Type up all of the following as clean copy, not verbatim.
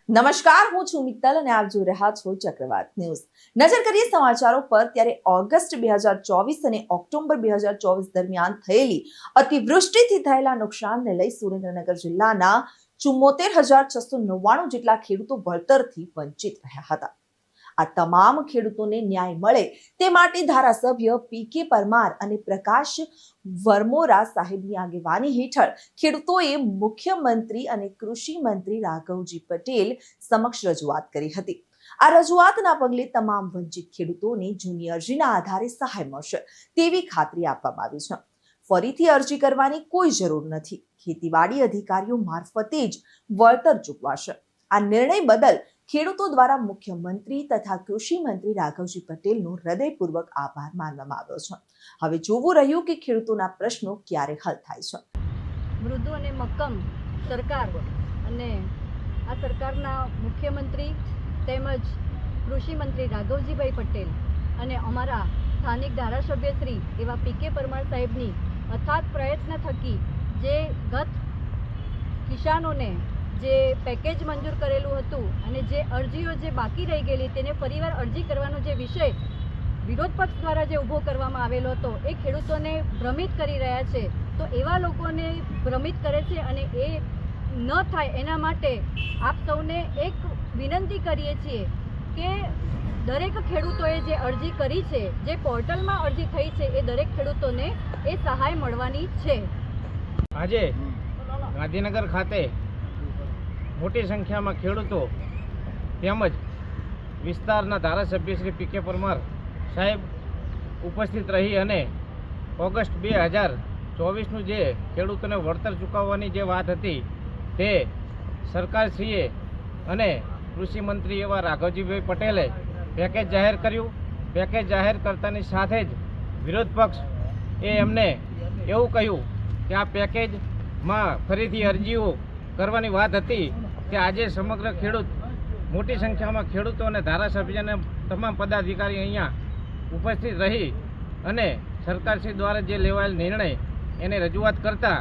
નમસ્કાર, હું છું મિત્તલ અને આપ જોઈ રહ્યા છો ચક્રવાત ન્યૂઝ। નજર કરીએ સમાચારો પર ત્યારે ઓગસ્ટ 2024 અને ઓક્ટોબર 2024 દરમિયાન થયેલી અતિવૃષ્ટિથી થયેલા નુકસાનને લઈ સુરેન્દ્રનગર જિલ્લાના 74,699 જેટલા ખેડૂતો વળતરથી વંચિત રહ્યા હતા। આ તમામ ખેડૂતોને ન્યાય મળે તે માટે ધારાસભ્ય પી.કે. પરમાર અને પ્રકાશ વરમોરા સાહેબની આગેવાની હેઠળ ખેડૂતોએ મુખ્યમંત્રી અને કૃષિ મંત્રી રાઘવજી પટેલ સમક્ષ રજૂઆત કરી હતી। આ રજૂઆતના પગલે તમામ વંચિત ખેડૂતોને જૂની અરજીના આધારે સહાય મળશે તેવી ખાતરી આપવામાં આવી છે। ફરીથી અરજી કરવાની કોઈ જરૂર નથી। ખેતીવાડી અધિકારીઓ મારફતે જ વળતર ચૂકવાશે। આ નિર્ણય બદલ ખેડૂતો દ્વારા મુખ્યમંત્રી તથા કૃષિ મંત્રી રાઘવજી પટેલનો હૃદયપૂર્વક આભાર માનવામાં આવ્યો છે। હવે જોવું રહ્યું કે ખેડૂતોના પ્રશ્નો ક્યારે હલ થાય છે। મૃદુ અને મક્કમ સરકાર અને આ સરકારના મુખ્યમંત્રી તેમજ કૃષિ મંત્રી રાઘવજીભાઈ પટેલ અને અમારા સ્થાનિક ધારાસભ્ય શ્રી એવા પી.કે. પરમાર સાહેબની અથાગ પ્રયત્ન થકી જે ગત કિસાનોને જે પેકેજ મંજૂર કરેલું હતું અને જે અરજીઓ જે બાકી રહી ગયેલી તેને ફરીવાર અરજી કરવાનો જે વિષય વિરોધ પક્ષ દ્વારા જે ઊભો કરવામાં આવેલો હતો એ ખેડૂતોને ભ્રમિત કરી રહ્યા છે। તો એવા લોકોને ભ્રમિત કરે છે અને એ ન થાય એના માટે આપ સૌને એક વિનંતી કરીએ છીએ કે દરેક ખેડૂતોએ જે અરજી કરી છે, જે પોર્ટલમાં અરજી થઈ છે, એ દરેક ખેડૂતોને એ સહાય મળવાની છે। આજે ગાંધીનગર ખાતે મોટી સંખ્યામાં ખેડૂતો તેમજ વિસ્તારના ધારાસભ્ય શ્રી પી.કે. પરમાર સાહેબ ઉપસ્થિત રહી અને ઓગસ્ટ 2024નું જે ખેડૂતોને વળતર ચૂકવવાની જે વાત હતી તે સરકારશ્રીએ અને કૃષિ મંત્રી એવા રાઘવજીભાઈ પટેલે પેકેજ જાહેર કર્યું। પેકેજ જાહેર કરતાની સાથે જ વિરોધ પક્ષ એમને એવું કહ્યું કે આ પેકેજમાં ફરીથી અરજીઓ કરવાની વાત હતી કે આજે સમગ્ર ખેડૂત મોટી સંખ્યામાં ખેડૂતો અને ધારાસભ્યને તમામ પદાધિકારી અહીંયા ઉપસ્થિત રહી અને સરકારશ્રી દ્વારા જે લેવાયેલ નિર્ણય એને રજૂઆત કરતા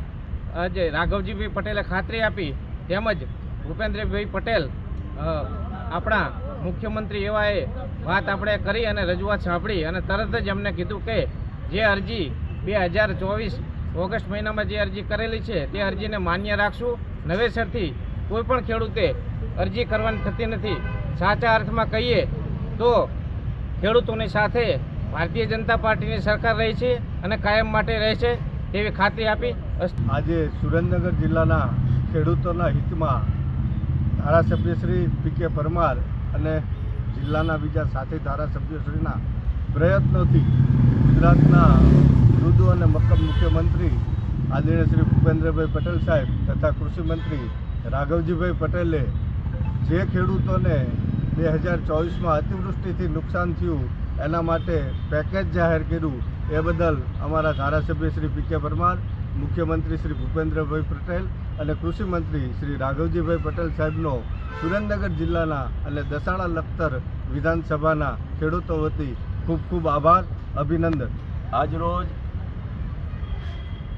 આજે રાઘવજીભાઈ પટેલે ખાતરી આપી તેમજ ભૂપેન્દ્રભાઈ પટેલ આપણા મુખ્યમંત્રી એવાએ વાત આપણે કરી અને રજૂઆત સાંભળી અને તરત જ એમને કીધું કે જે અરજી 2024 ઓગસ્ટ મહિનામાં જે અરજી કરેલી છે તે અરજીને માન્ય રાખશું। નવેસરથી કોઈ પણ ખેડૂતે અરજી કરવાની થતી નથી। સાચા અર્થમાં કહીએ તો ખેડૂતોની સાથે ભારતીય જનતા પાર્ટીની સરકાર રહી છે અને કાયમ માટે રહે છે તેવી ખાતરી આપી। આજે સુરેન્દ્રનગર જિલ્લાના ખેડૂતોના હિતમાં ધારાસભ્ય શ્રી પી.કે. પરમાર અને જિલ્લાના બીજા સાથી ધારાસભ્યશ્રીના પ્રયત્નોથી ગુજરાતના મૃદુ અને મક્કમ મુખ્યમંત્રી આદરણીય શ્રી ભૂપેન્દ્રભાઈ પટેલ સાહેબ તથા કૃષિ મંત્રી રાઘવજીભાઈ પટેલે જે ખેડૂતોને 2024માં અતિવૃષ્ટિથી નુકસાન થયું એના માટે પેકેજ જાહેર કર્યું એ બદલ અમારા ધારાસભ્ય શ્રી પી.કે. પરમાર, મુખ્યમંત્રી શ્રી ભૂપેન્દ્રભાઈ પટેલ અને કૃષિ મંત્રી શ્રી રાઘવજીભાઈ પટેલ સાહેબનો સુરેન્દ્રનગર જિલ્લાના અને દસાડા લખતર વિધાનસભાના ખેડૂતો વતી ખૂબ ખૂબ આભાર, અભિનંદન। આજરોજ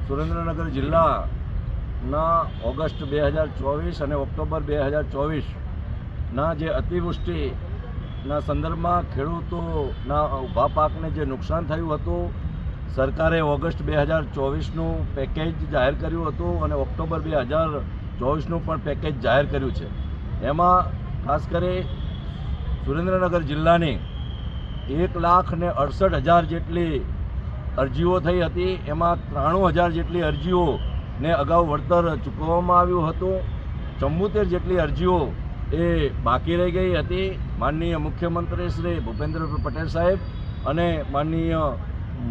સુરેન્દ્રનગર જિલ્લાના ઓગસ્ટ 2024 અને ઓક્ટોબર 2024ના જે અતિવૃષ્ટિના સંદર્ભમાં ખેડૂતોના ઊભા પાકને જે નુકસાન થયું હતું, સરકારે ઓગસ્ટ 2024નું પેકેજ જાહેર કર્યું હતું અને ઓક્ટોબર 2024નું પણ પેકેજ જાહેર કર્યું છે। એમાં ખાસ કરી સુરેન્દ્રનગર જિલ્લાની 1,68,000 જેટલી અરજીઓ થઈ હતી। એમાં 93,000 જેટલી અરજીઓને અગાઉ વળતર ચૂકવવામાં આવ્યું હતું। 74 જેટલી અરજીઓ એ બાકી રહી ગઈ હતી। માનનીય મુખ્યમંત્રી શ્રી ભૂપેન્દ્રભાઈ પટેલ સાહેબ અને માનનીય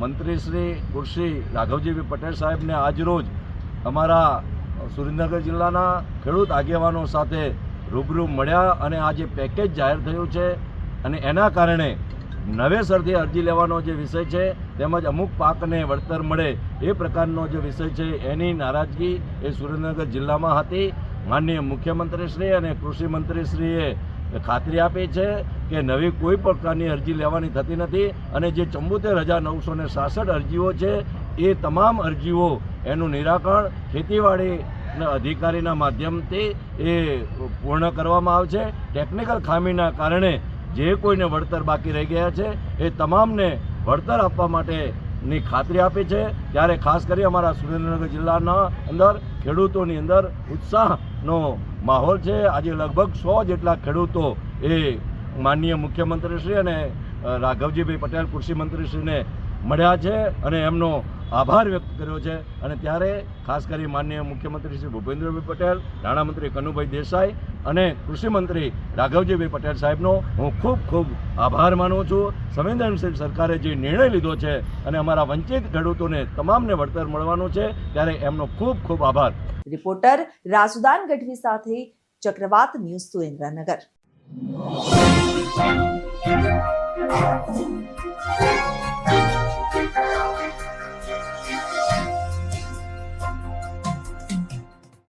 મંત્રી શ્રી કૃષિ રાઘવજીભાઈ પટેલ સાહેબને આજરોજ અમારા સુરેન્દ્રનગર જિલ્લાના ખેડૂત આગેવાનો સાથે રૂબરૂ મળ્યા અને આ જે પેકેજ જાહેર થયું છે અને એના કારણે નવેસરથી અરજી લેવાનો જે વિષય છે તેમજ અમુક પાકને વળતર મળે એ પ્રકારનો જે વિષય છે એની નારાજગી એ સુરેન્દ્રનગર જિલ્લામાં હતી। માનનીય મુખ્યમંત્રીશ્રી અને કૃષિ મંત્રીશ્રીએ ખાતરી આપી છે કે નવી કોઈ પ્રકારની અરજી લેવાની થતી નથી અને જે 74,966 અરજીઓ છે એ તમામ અરજીઓ એનું નિરાકરણ ખેતીવાડી અધિકારીના માધ્યમથી એ પૂર્ણ કરવામાં આવશે. ટેકનિકલ ખામીના કારણે જે કોઈને વળતર બાકી રહી ગયા છે એ તમામને વળતર આપવા માટેની ખાતરી આપી છે. ત્યારે ખાસ કરી અમારા સુરેન્દ્રનગર જિલ્લાના અંદર ખેડૂતોની અંદર ઉત્સાહનો માહોલ છે. આજે લગભગ 100 જેટલા ખેડૂતો એ માનનીય મુખ્યમંત્રીશ્રી અને રાઘવજીભાઈ પટેલ કૃષિ મંત્રીશ્રીને મળ્યા છે અને એમનો આભાર વ્યક્ત કર્યો છે. અને ત્યારે ખાસ કરી માનનીય મુખ્યમંત્રી શ્રી ભૂપેન્દ્રભાઈ પટેલ, નાણામંત્રી કનુભાઈ દેસાઈ અને કૃષિમંત્રી રાઘવજીભાઈ પટેલ સાહેબનો હું ખૂબ ખૂબ આભાર માનું છું. સંવેદનશીલ સરકારે જે નિર્ણય લીધો છે અને અમારા વંચિત ખેડૂતોને તમામને વળતર મળવાનું છે ત્યારે એમનો ખૂબ ખૂબ આભાર. રિપોર્ટર રાસુદાન ગઢવી સાથે ચક્રવાત ન્યૂઝ, સુરેન્દ્રનગર.